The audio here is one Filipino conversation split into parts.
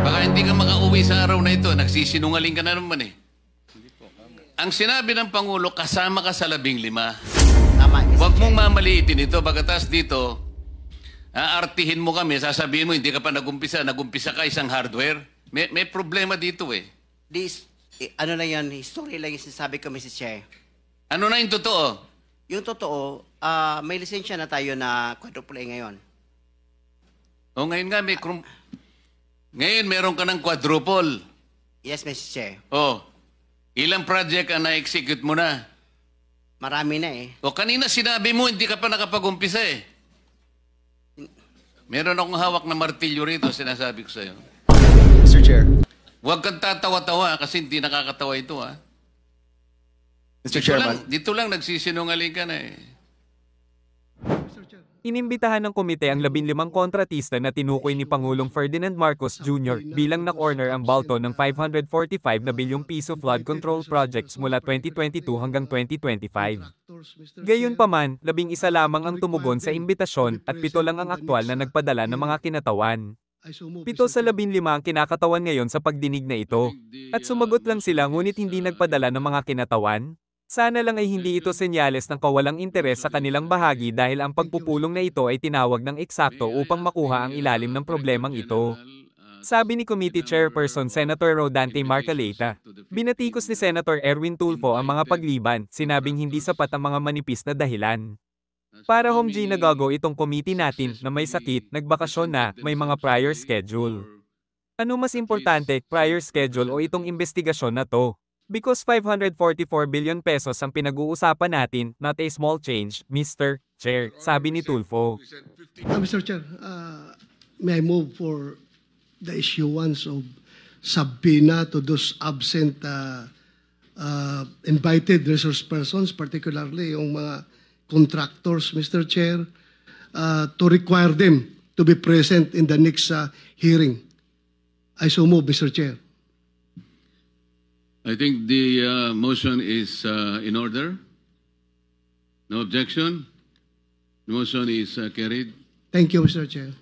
Baka hindi ka makauwi sa araw na ito. Nagsisinungaling ka na naman eh. Ang sinabi ng Pangulo, kasama ka sa 15. Tama, Mr. Huwag mong Chair. mamaliitin ito. Pagkatas dito, aartihin mo kami, sasabihin mo, hindi ka pa nagumpisa. Nagumpisa ka isang hardware. May problema dito eh. Ano na yan, history lang yung sinasabi ko, Mr. Chair. Ano na yung totoo? Yung totoo, may lisensya na tayo na quadruple A ngayon. O ngayon nga, ngayon meron ka ng quadruple. Yes, Mr. Chair. O, ilang project ang na-execute mo na? Marami na eh. O kanina sinabi mo, hindi ka pa nakapag-umpisa eh. Meron akong hawak na martilyo rito, sinasabi ko sa'yo. Mr. Chair. Huwag kang tatawa-tawa kasi hindi nakakatawa ito ha. Mr. Chairman. Dito lang nagsisinungaling ka na eh. Inimbitahan ng komite ang 15 kontratista na tinukoy ni Pangulong Ferdinand Marcos Jr. bilang na-corner ang balto ng 545 na bilyong piso flood control projects mula 2022 hanggang 2025. Gayunpaman, 11 lamang ang tumugon sa imbitasyon at 7 lang ang aktwal na nagpadala ng mga kinatawan. 7 sa 15 ang kinakatawan ngayon sa pagdinig na ito. At sumagot lang sila ngunit hindi nagpadala ng mga kinatawan. Sana lang ay hindi ito senyales ng kawalang interes sa kanilang bahagi dahil ang pagpupulong na ito ay tinawag ng eksakto upang makuha ang ilalim ng problemang ito. Sabi ni Committee Chairperson Senator Rodante Marcoleta. Binatikos ni Senator Erwin Tulfo ang mga pagliban, sinabing hindi sapat ang mga manipis na dahilan. Para Home G nagago itong committee natin na may sakit, nagbakasyon na, may mga prior schedule. Ano mas importante, prior schedule o itong investigasyon na to? Because 544 billion pesos ang pinag-uusapan natin, not a small change, Mr. Chair, sabi ni Tulfo. Mr. Chair, may I move for the issuance of subpoena to those absent invited resource persons, particularly yung mga contractors, Mr. Chair, to require them to be present in the next hearing. I so move, Mr. Chair. I think the motion is in order. No objection. The motion is carried. Thank you, Mr. Chair.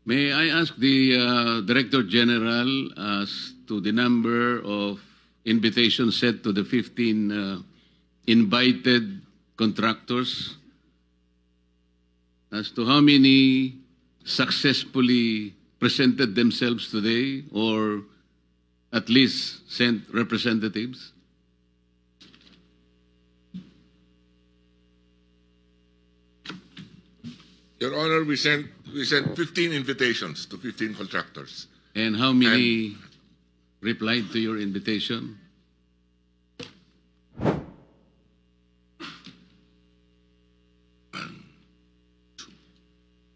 May I ask the Director General as to the number of invitations sent to the 15 invited contractors, as to how many successfully presented themselves today or at least sent representatives? Your Honor, we sent 15 invitations to 15 contractors. And how many replied to your invitation?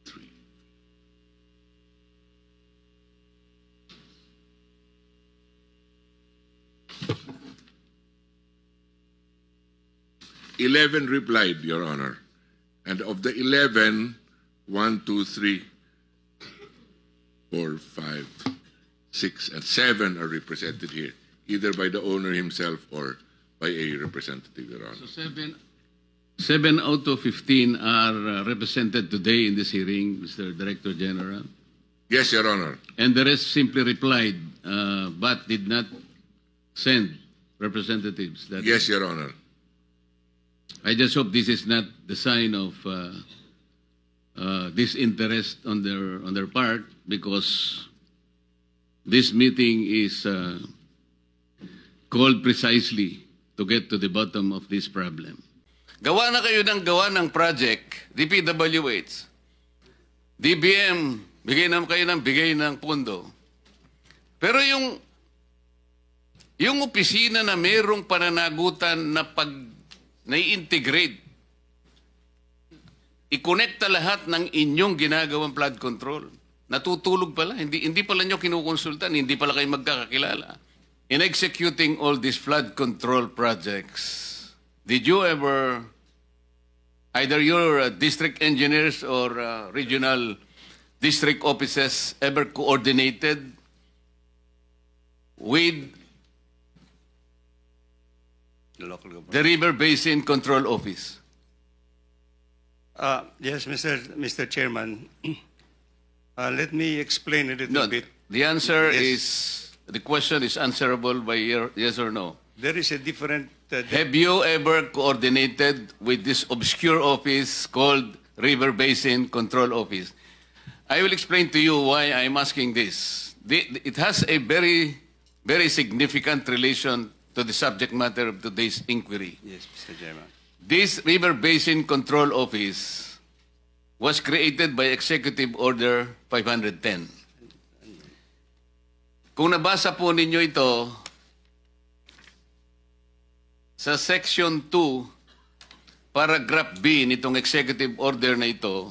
Three. 11 replied, Your Honor. And of the 11, 1, 2, 3, 4, 5, 6, and 7 are represented here, either by the owner himself or by a representative, Your Honor. So 7 out of 15 are represented today in this hearing, Mr. Director General. Yes, Your Honor. And the rest simply replied, but did not send representatives. Yes, Your Honor. I just hope this is not the sign of disinterest on their part, because this meeting is called precisely to get to the bottom of this problem. Gawa na kayo ng gawa ng project, DPWH. DBM, bigay ng pondo. Pero yung opisina na mayroong pananagutan na na-integrate, i-connecta lahat ng inyong ginagawang flood control. Natutulog pala, hindi pala nyo kinukonsultan, hindi pala kayo magkakakilala. In executing all these flood control projects, did you ever, either your district engineers or regional district offices ever coordinated with the River Basin Control Office? Yes, Mr. Chairman. Let me explain a little bit. The answer is, the question is answerable by yes or no. There is a different... Have you ever coordinated with this obscure office called River Basin Control Office? I will explain to you why I'm asking this. It has a very, very significant relation to the subject matter of today's inquiry. Yes, Mr. Chairman. This River Basin Control Office was created by Executive Order 510. Kung nabasa po ninyo ito, sa Section 2, Paragraph B nitong Executive Order na ito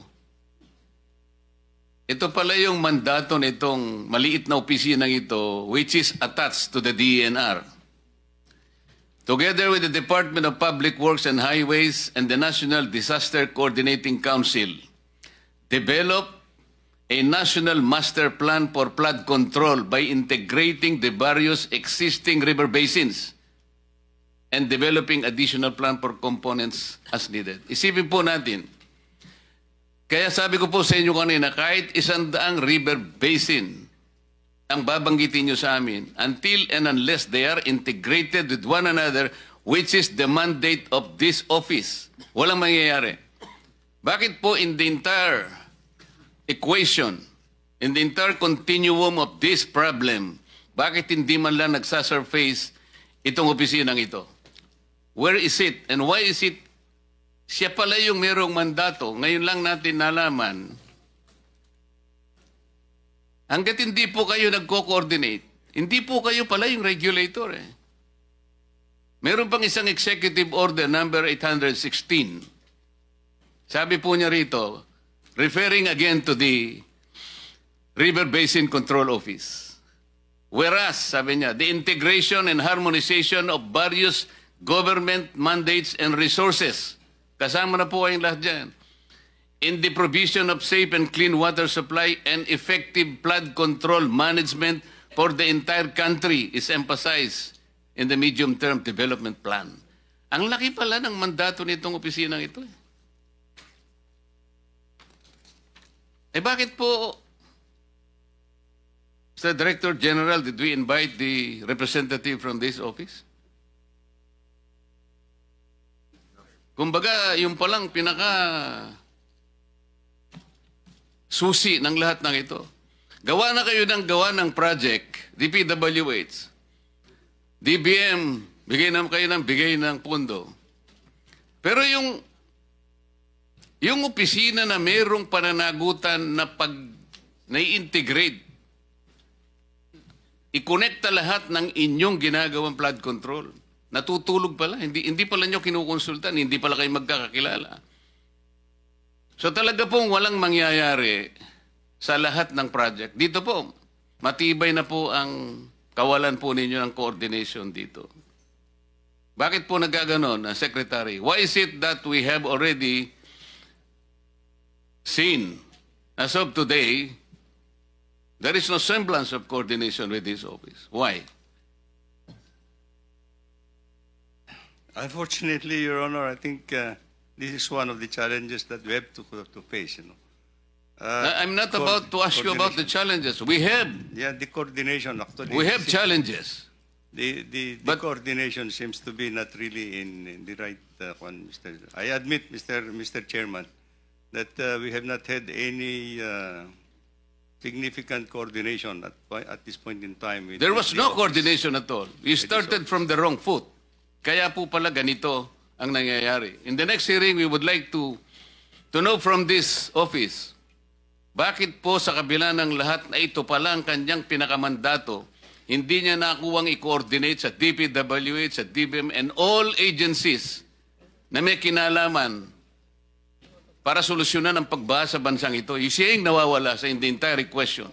pala yung mandato nitong maliit na opisinang ito which is attached to the DENR. Together with the Department of Public Works and Highways and the National Disaster Coordinating Council, develop a national master plan for flood control by integrating the various existing river basins and developing additional plan for components as needed. Isipin po natin, kaya sabi ko po sa inyo kanina, kahit 100 river basin ang babanggitin nyo sa amin, until and unless they are integrated with one another, which is the mandate of this office, walang mangyayari. Bakit po in the entire equation, in the entire continuum of this problem, bakit hindi man lang nagsasurface itong opisinang ito? Where is it? And why is it? Siya pala yung merong mandato. Ngayon lang natin nalaman. Hanggat hindi po kayo nagko-coordinate, hindi po kayo pala yung regulator. Meron pang isang Executive Order number 816. Sabi po niya rito, referring again to the River Basin Control Office. Whereas, sabi niya, the integration and harmonization of various government mandates and resources. Kasama na po kayong lahat dyan. In the provision of safe and clean water supply and effective flood control management for the entire country is emphasized in the medium-term development plan. Ang laki pala ng mandato nitong opisinang ito. Bakit po, Mr. Director General, did we invite the representative from this office? Kumbaga, yung palang susi ng lahat ng ito. Gawa na kayo ng project, DPWH. DBM, bigay ng pundo. Pero yung opisina na mayroong pananagutan na nai-integrate, i-connecta lahat ng inyong ginagawang flood control. Natutulog pala. Hindi pala nyo kinukonsultan. Hindi pala kayo magkakakilala. So talaga pong walang mangyayari sa lahat ng project. Dito po, matibay na po ang kawalan po ninyo ng coordination dito. Bakit po nagkaganon, Secretary? Why is it that we have already seen, as of today, there is no semblance of coordination with this office? Why? Unfortunately, Your Honor, I think this is one of the challenges that we have to face. I'm not about to ask you about the challenges. We have. Yeah, the coordination actually. We have challenges. The coordination seems to be not really in the right one, Mr. I admit, Mr. Chairman, that we have not had any significant coordination at this point in time. There was no coordination at all. You started from the wrong foot. Kaya po pala ganito ang nangyayari. In the next hearing, we would like to know from this office, bakit po sa kabila ng lahat na ito pala ang kanyang pinakamandato, hindi niya nakuwang i-coordinate sa DPWH, sa DBM, and all agencies na may kinalaman para solusyonan ang pagbaha sa bansang ito. Siya yung nawawala sa the entire question.